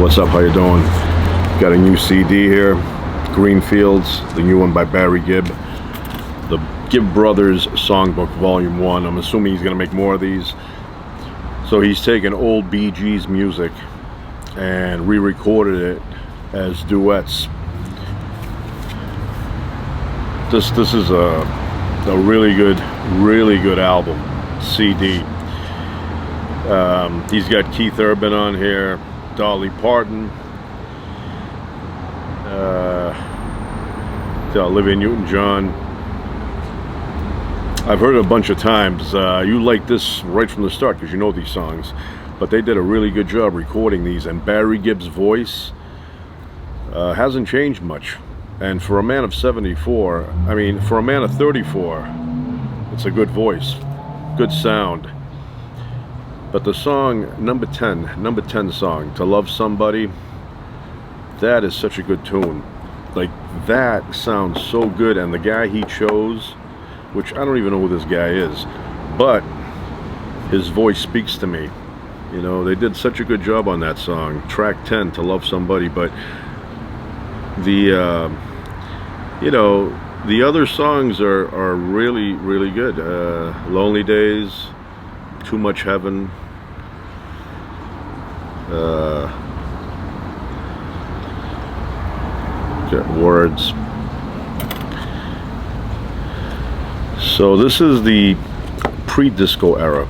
What's up? How you doing? Got a new CD here, Greenfields, the new one by Barry Gibb, the Gibb Brothers Songbook Volume 1. I'm assuming he's gonna make more of these. So he's taken old Bee Gees music and re-recorded it as duets. This is a really good album, CD. He's got Keith Urban on here, Dolly Parton, Olivia Newton-John. I've heard it a bunch of times. You like this right from the start because you know these songs, but they did a really good job recording these, and Barry Gibb's voice hasn't changed much. And for a man of 74, I mean, for a man of 34, it's a good voice, good sound. But the song, number 10 song, To Love Somebody, that is such a good tune. Like, that sounds so good, and the guy he chose, which I don't even know who this guy is, but his voice speaks to me. You know, they did such a good job on that song, track 10, To Love Somebody. But the, you know, the other songs are really good. Lonely Days, Too Much Heaven, Words. So this is the pre-disco era.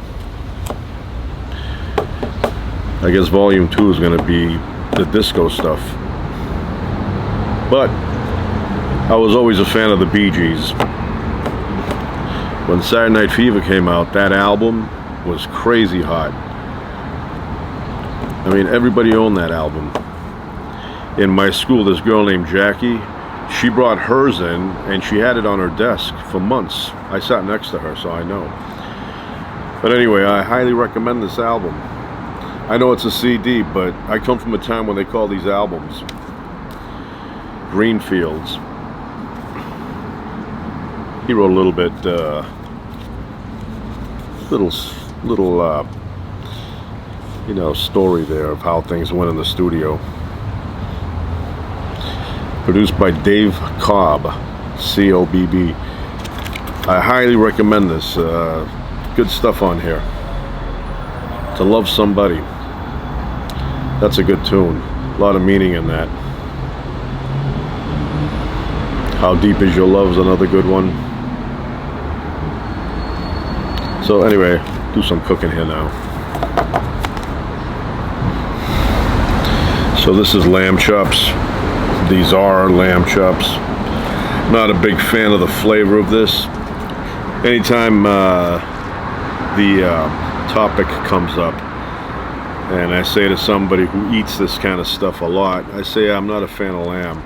I guess volume 2 is going to be the disco stuff. But I was always a fan of the Bee Gees. When Saturday Night Fever came out, that album was crazy hot. I mean, everybody owned that album. In my school, this girl named Jackie, she brought hers in and she had it on her desk for months. I sat next to her, so I know. But anyway, I highly recommend this album. I know it's a CD, but I come from a time when they call these albums Greenfields. He wrote a little bit, you know, story there of how things went in the studio. Produced by Dave Cobb, C-O-B-B. I highly recommend this. Good stuff on here. To Love Somebody. That's a good tune. A lot of meaning in that. How Deep Is Your Love is another good one. So anyway, do some cooking here now. So this is lamb chops. These are lamb chops. Not a big fan of the flavor of this. Anytime the topic comes up and I say to somebody who eats this kind of stuff a lot, I say I'm not a fan of lamb.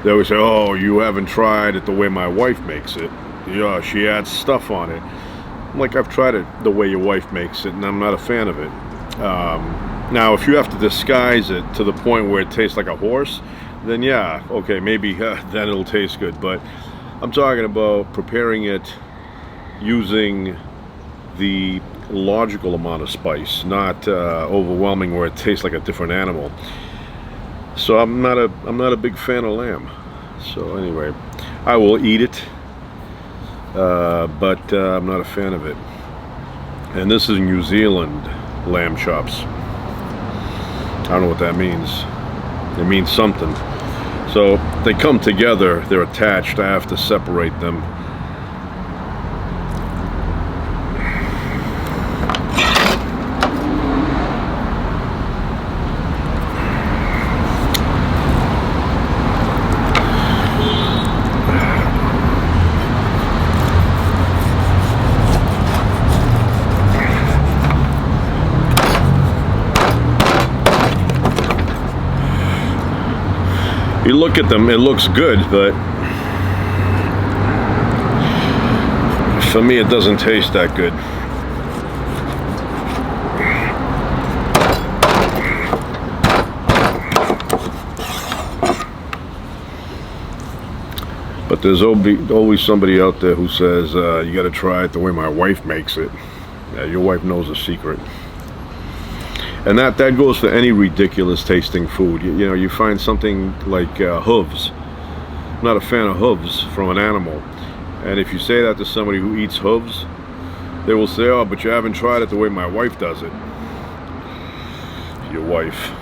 They always say, oh, you haven't tried it the way my wife makes it. Yeah, she adds stuff on it. I'm like, I've tried it the way your wife makes it, and I'm not a fan of it. Now, if you have to disguise it to the point where it tastes like a horse, then yeah, okay, maybe then it'll taste good. But I'm talking about preparing it using the logical amount of spice, not overwhelming where it tastes like a different animal. So I'm not a big fan of lamb. So anyway, I will eat it, but I'm not a fan of it. And this is New Zealand lamb chops. I don't know what that means. It means something. So they come together, they're attached, I have to separate them. You look at them, it looks good, but for me it doesn't taste that good. But there's always somebody out there who says, you gotta try it the way my wife makes it. Yeah, your wife knows the secret. And that goes for any ridiculous tasting food. You know, you find something like hooves. I'm not a fan of hooves from an animal. And if you say that to somebody who eats hooves, they will say, oh, but you haven't tried it the way my wife does it. Your wife.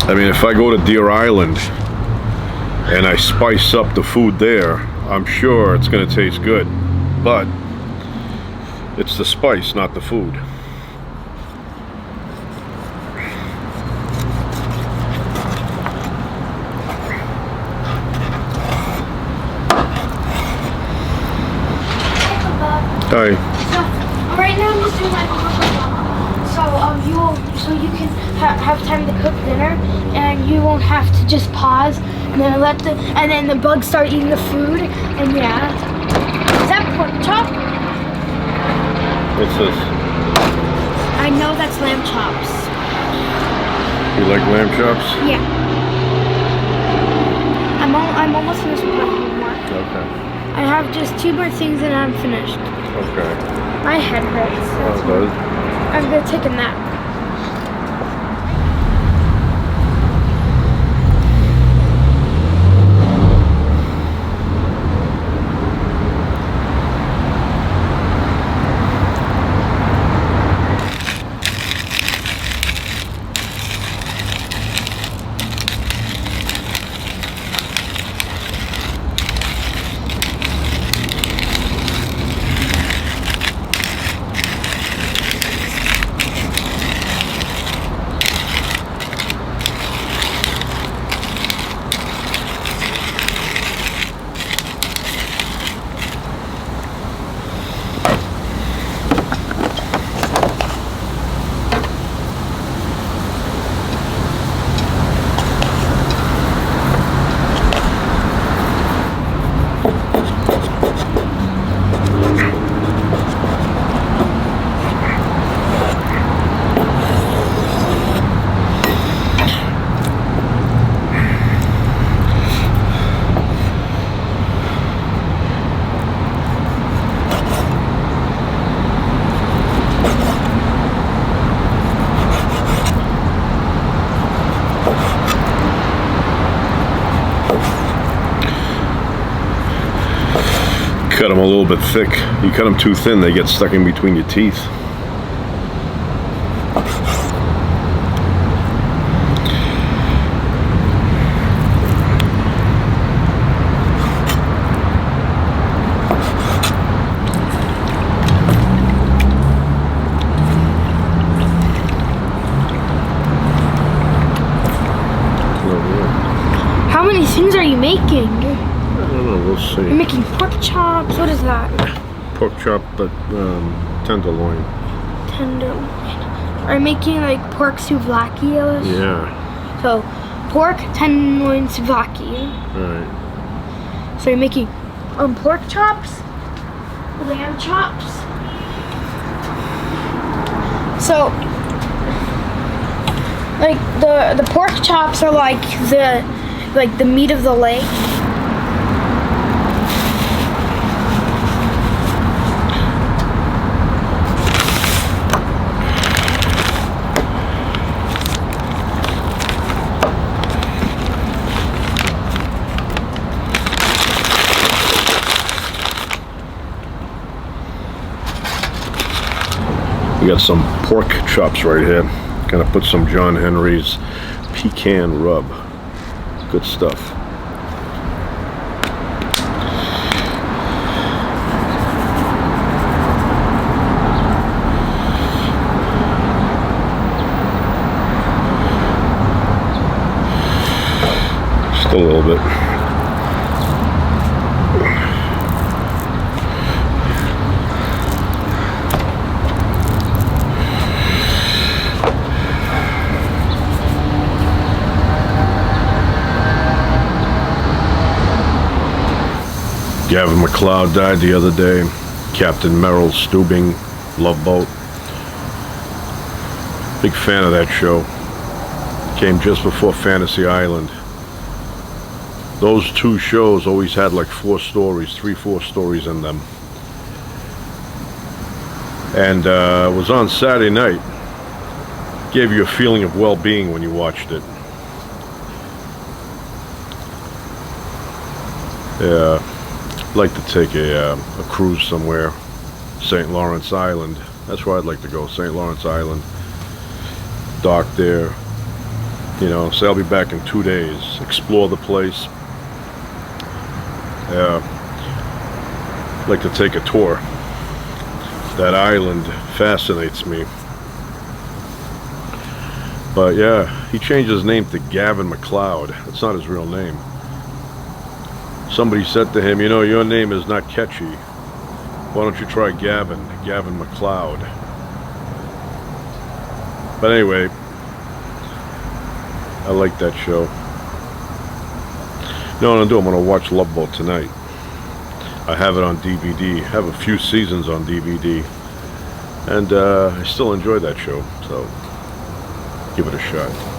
I mean, if I go to Deer Island and I spice up the food there, I'm sure it's going to taste good. But it's the spice, not the food. Hi. So right now I'm just doing my homework. So you can have time to cook dinner, and you won't have to just pause and then the bugs start eating the food. And yeah, is that pork chop? What's this? I know that's lamb chops. You like lamb chops? Yeah. I'm almost finished with my homework. Okay. I have just 2 more things and I'm finished. Okay. My head hurts. That does. I'm gonna take a nap. Cut them a little bit thick. You cut them too thin, they get stuck in between your teeth. How many things are you making? I don't know, we'll see. You're making pork chops. What is that? Pork chop, but tenderloin. Tenderloin. Are you making like pork souvlaki? Yeah. So, pork tenderloin souvlaki. Alright. So you're making pork chops, lamb chops. So, like the pork chops are like the meat of the leg. We got some pork chops right here. Gonna put some John Henry's pecan rub. Good stuff. Just a little bit. Gavin Macleod died the other day. Captain Merrill Stubing, Love Boat. Big fan of that show. Came just before Fantasy Island. Those two shows always had like 4 stories, 3-4 stories in them. And it was on Saturday night. Gave you a feeling of well-being when you watched it. Yeah, I'd like to take a cruise somewhere. St. Lawrence Island. That's where I'd like to go, St. Lawrence Island. Dock there. You know, say I'll be back in 2 days. Explore the place. Yeah, I'd like to take a tour. That island fascinates me. But yeah, he changed his name to Gavin Macleod. That's not his real name. Somebody said to him, you know, your name is not catchy. Why don't you try Gavin Macleod? But anyway, I like that show. You know what I'm gonna do? I'm gonna watch Love Boat tonight. I have it on DVD. I have a few seasons on DVD. And I still enjoy that show, so give it a shot.